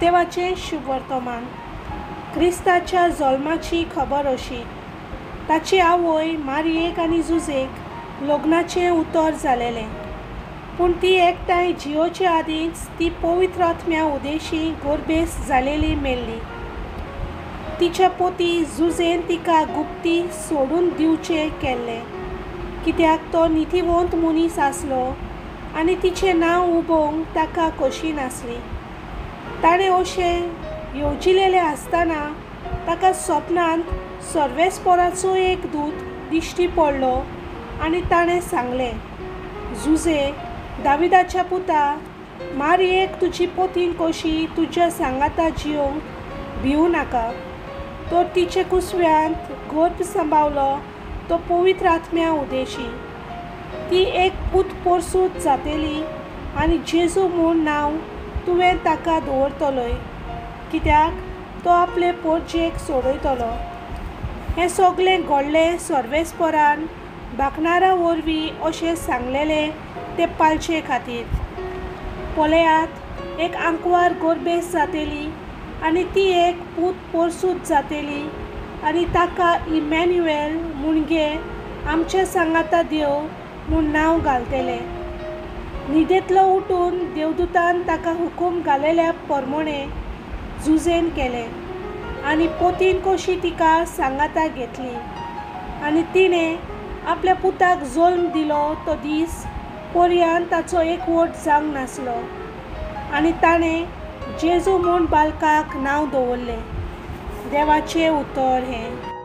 देवाचें शुभ वर्तमान। क्रिस्ताच्या जल्माची खबर अशी, ताची आवय मारयेक आनी जुजेक लग्नाचें उतर जालेलें, पूण ती एकठांय जियोचे आदींच ती पवित्र आत्म्या उदेशी गोरबेस जालेली मेल्ली। तिच्या पोती जुजेन तिका गुप्ती सोडून दिवचें केल्लें, कित्याक तो नितीवंत मनीस आसलो आनी तिचें नांव उबोवंक ताका खोशी नासली। ताणें अशें येवजिल्लें आसतना ताका सपनांत सर्वेस्पराचो एक दूत दिश्टी पडलो आनी ताणें सांगलें, जुजे, दाविदाच्या पुता, मारयेक तुजी पोतीन कशी तुज्या सांगाता जियोंक भिवू नाका। तर तिचे कुसव्यांत गर्भ सांबावलो तो पवित्र आत्म्या उदेशी। ती एक पूत पोरसूत जातली आनी जेजू म्हूण नांव तुवें ताका दवरतलोय, कित्याक तो आपले पोरजेक सोडयतलो। हें सगळें घडलें सर्वेस्परान भाकणारा वरवीं अशें सांगलेलें तें पालचे खातीर। पळयात, एक आंकवार गोरबेस जातली आनी ती एक पूत पोरसूत जातली आनी ताका इमॅन्युएल म्हणगे आमच्या सांगाता देव म्हूण नांव घालतले। न्हिदेंतलो उठून देवदूतान ताका हुकूम घालेल्या प्रमाणें जुजेन केलें आनी पोतीन कशी तिका सांगाता घेतली। आनी तिणें आपल्या पुताक जल्म दिलो तो दीस पर्यंत ताचो एकवट जावंक नासलो आनी ताणें जेजू म्हूण बालकाक नांव दवरलें। देवाचें उतर हें।